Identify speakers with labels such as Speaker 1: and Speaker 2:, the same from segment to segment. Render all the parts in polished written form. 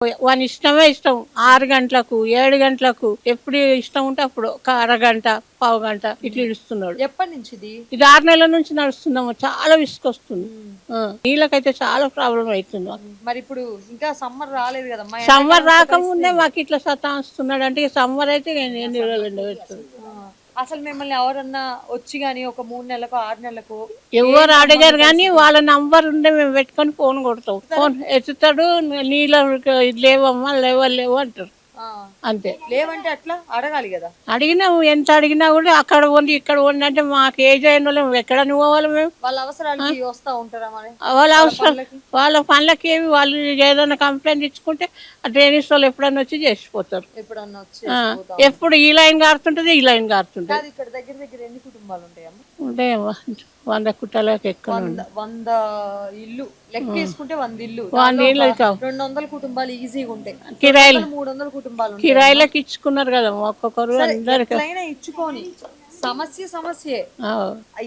Speaker 1: వాని ఇష్టమే ఇష్టం. 6 గంటలకు 7 గంటలకు ఎప్పుడు ఇష్టం ఉంటే అప్పుడు ఒక అరగంట పావు గంట ఇట్లా ఇస్తున్నాడు.
Speaker 2: ఎప్పటి నుంచి ఇది?
Speaker 1: ఇది 6 నెలల నుంచి నడుస్తుందమ్మా. చాలా విసుకొస్తుంది. నీళ్ళకైతే చాలా ప్రాబ్లం అవుతుంది మాకు.
Speaker 2: మరి ఇప్పుడు ఇంకా సమ్మర్ రాలేదు కదమ్మా.
Speaker 1: సమ్మర్ రాకముందే మాకు ఇట్లా సతాయిస్తున్నాడు అంటే సమ్మర్ అయితే ఎన్ని రోజులు ఎండబెడుతుంది.
Speaker 2: అసలు మిమ్మల్ని ఎవరన్నా వచ్చి గానీ ఒక 3 నెలలకు 6 నెలలకు
Speaker 1: ఎవరు అడిగారు కానీ వాళ్ళ నంబర్ ఉండే మేము పెట్టుకొని ఫోన్ కొడతాం. ఫోన్ ఎత్తుతాడు, నీళ్ళ లేవమ్మా లేవు అంటారు. అంతే.
Speaker 2: లేవంటే అట్లా అడగాలి కదా.
Speaker 1: అడిగినాము, ఎంత అడిగినా కూడా అక్కడ ఉండి ఇక్కడ ఉండి అంటే మాకు ఏజ్ అయిన వాళ్ళు ఎక్కడ పోవాలి మేము?
Speaker 2: వాళ్ళ అవసరాలకి వస్తా ఉంటారా మరి?
Speaker 1: వాళ్ళ అవసరం వాళ్ళ పనులకి ఏమి వాళ్ళు ఏదైనా కంప్లైంట్ ఇచ్చుకుంటే ఆ డ్రైనేజ్ వాళ్ళు ఎప్పుడన్నా వచ్చి చేసిపోతారు.
Speaker 2: ఎప్పుడన్నా వచ్చి
Speaker 1: ఎప్పుడు ఈ లైన్ కారుతుంటది, ఈ లైన్ కారుతుంటది.
Speaker 2: ఇక్కడ దగ్గర దగ్గర ఎన్ని కుటుంబాలు ఉంటాయమ్మా?
Speaker 1: ఉంటాయమ్మా 100 కుట్టాలకు ఎక్కువ.
Speaker 2: 100 ఇల్లు లెక్క వేసుకుంటే 100 ఇల్లు, 200 కుటుంబాలు ఈజీగా ఉంటాయి.
Speaker 1: కిరాయిలు
Speaker 2: 300 కుటుంబాలు
Speaker 1: కిరాయిలకు ఇచ్చుకున్నారు కదా ఒక్కొక్కరు. అందరికి
Speaker 2: ఇచ్చుకొని సమస్యే.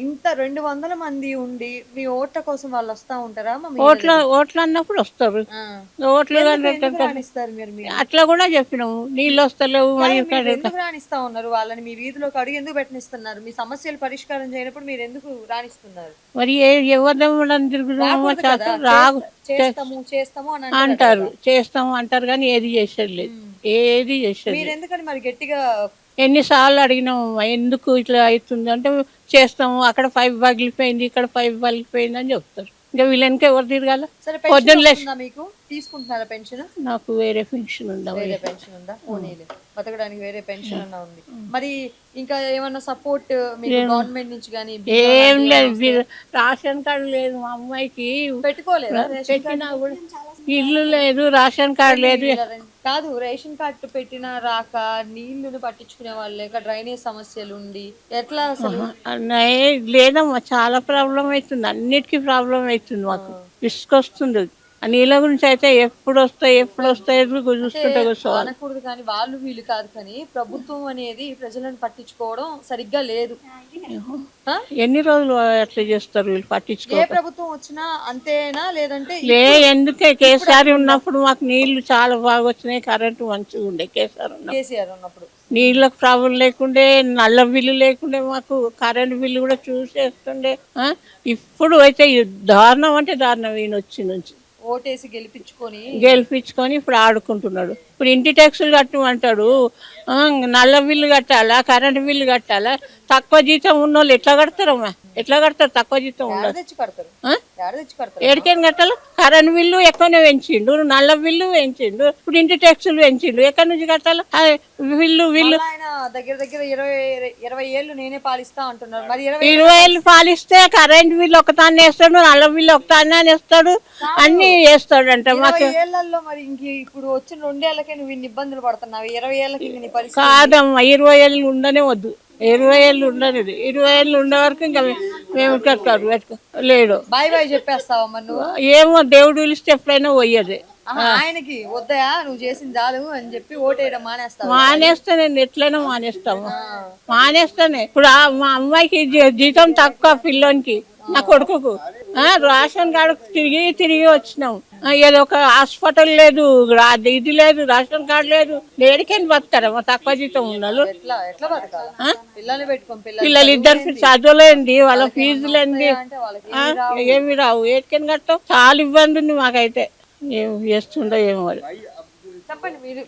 Speaker 2: ఇంత 200 మంది ఉండి మీ ఓట్ల కోసం వాళ్ళు వస్తా ఉంటారా?
Speaker 1: ఓట్లు అన్నప్పుడు వస్తారు. ఓట్లు అట్లా కూడా చెప్పినాము. నీళ్ళు వస్తలేవు మరి
Speaker 2: ఎందుకు రాణిస్తా ఉన్నారు వాళ్ళని? మీ వీధిలోకి అడుగు ఎందుకు పెట్టిస్తున్నారు? మీ సమస్యలు పరిష్కారం చేయనప్పుడు మీరు ఎందుకు రాణిస్తున్నారు?
Speaker 1: మరి ఎవరిని తిరుగుతాము
Speaker 2: చేస్తాము అని
Speaker 1: అంటారు. చేస్తాము అంటారు కానీ ఏది చేసేది లేదు. ఏది చేసేది.
Speaker 2: మీరు ఎందుకని మరి గట్టిగా
Speaker 1: ఎన్నిసార్లు అడిగినాము ఎందుకు ఇట్లా అవుతుంది అంటే చేస్తాము, అక్కడ 5 పగిలిపోయింది, ఇక్కడ 5 పగిలిపోయింది అని చెప్తారు. ఇంకా వీళ్ళకి ఎవరు తిరగాల?
Speaker 2: పొద్దున్న మీకు తీసుకుంటున్నారా పెన్షన్?
Speaker 1: నాకు వేరే పెన్షన్ ఉందా?
Speaker 2: వేరే పెన్షన్ ఉందా? బతకడానికి వేరే పెన్షన్ అన్నా ఉంది. మరి ఇంకా ఏమన్నా సపోర్ట్ మీకు గవర్నమెంట్ నుంచి కానీ?
Speaker 1: ఏం లేదు, రేషన్ కార్డు లేదు మా అమ్మాయికి.
Speaker 2: పెట్టుకోలేదా?
Speaker 1: పెట్టినా కూడా ఇల్లు లేదు, రేషన్ కార్డు లేదు.
Speaker 2: కాదు, రేషన్ కార్డు పెట్టినా రాక, నీళ్లను పట్టించుకునే వాళ్ళు లేక, డ్రైనేజ్ సమస్యలు ఉండి ఎట్లా అసలు?
Speaker 1: లేదమ్మా, చాలా ప్రాబ్లం అవుతుంది. అన్నిటికీ ప్రాబ్లం అవుతుంది మాకు. విసుకొస్తుంది. ఆ నీళ్ళ గురించి అయితే ఎప్పుడు వస్తాయి చూసుకుంటే
Speaker 2: అనకూడదు కానీ వాళ్ళు వీళ్ళు కాదు కానీ ప్రభుత్వం అనేది ప్రజలను పట్టించుకోవడం సరిగ్గా లేదు.
Speaker 1: ఎన్ని రోజులు అట్లా చేస్తారు వీళ్ళు? పట్టించుకో.
Speaker 2: ఏ ప్రభుత్వం వచ్చినా అంతేనా? లేదంటే
Speaker 1: ఎందుకే కేసీఆర్ ఉన్నప్పుడు మాకు నీళ్లు చాలా బాగా వచ్చినాయి, కరెంటు మంచిగా ఉండే. కేసీఆర్
Speaker 2: ఉన్నప్పుడు
Speaker 1: నీళ్ళకు ప్రాబ్లం లేకుండే, నల్ల బిల్లు లేకుండే, మాకు కరెంటు బిల్లు కూడా చూసేస్తుండే. ఇప్పుడు అయితే దారుణం అంటే దారుణం. ఈయన వచ్చి నుంచి
Speaker 2: ఓటేసి
Speaker 1: గెలిపించుకొని ఇప్పుడు ఆడుకుంటున్నాడు. ఇప్పుడు ఇంటి ట్యాక్సులు కట్టమంటాడు. నల్ల బిల్లు కట్టాలా, కరెంటు బిల్లు కట్టాలా? తక్కువ జీతం ఉన్న వాళ్ళు ఎట్లా కడతారమ్మా? ఎట్లా కడతారు? తక్కువ జీతం ఉండదు. ఏడికైనా కట్టాలి. కరెంటు బిల్లు ఎక్కువనే పెంచిండు, నల్ల బిల్లు పెంచిండు, ఇప్పుడు ఇంటి ట్యాక్సులు పెంచిండు. ఎక్కడి నుంచి కట్టాలి బిల్లు?
Speaker 2: దగ్గర దగ్గర 20 ఏళ్ళు నేనే పాలిస్తా అంటున్నారు. మరి
Speaker 1: 20 ఏళ్ళు పాలిస్తే కరెంటు బిల్లు ఒకతాన్ని వేస్తాడు, నల్ల బిల్లు ఒకతాన్ని వేస్తాడు, అన్ని వేస్తాడంట. మాకు
Speaker 2: మరి ఇంక ఇప్పుడు వచ్చిన 2 ఏళ్ళకే నువ్వు ఇన్ని ఇబ్బందులు పడుతున్నావు. 20 ఏళ్ళకి
Speaker 1: కాదమ్మా, 20 ఏళ్ళు ఉండనే వద్దు. 20 ఏళ్ళు ఉండదు. 20 ఏళ్ళు ఉండే వరకు ఇంకా మేము కట్టారు లేడు.
Speaker 2: బాయ్ బాయ్ చెప్పేస్తావా మరి నువ్వు?
Speaker 1: ఏమో దేవుడు పిలిస్తే ఎప్పుడైనా పోయేది.
Speaker 2: ఆయనకి వద్దయా నువ్వు చేసింది చాలు అని చెప్పి ఓటేయడం
Speaker 1: మానేస్తా. నేను ఎట్లయినా మానేస్తానే. ఇప్పుడు మా అమ్మాయికి జీతం తక్కువ, పిల్లోనికి, నా కొడుకుకు. రేషన్ కార్డు తిరిగి వచ్చినాం. ఏదో ఒక హాస్పిటల్ లేదు, ఇది లేదు, రేషన్ కార్డు లేదు. దేనికైనా బతుకుతారమ్మా తక్కువ జీతం ఉన్నాడు. పిల్లలు ఇద్దరు చదువులేండి, వాళ్ళ ఫీజులేండి, ఏమి రావు. ఏటికైనా కట్టాం. చాలా ఇబ్బంది ఉంది మాకైతే. ఏం చేస్తుండో ఏమో.
Speaker 2: చెప్పండి మీరు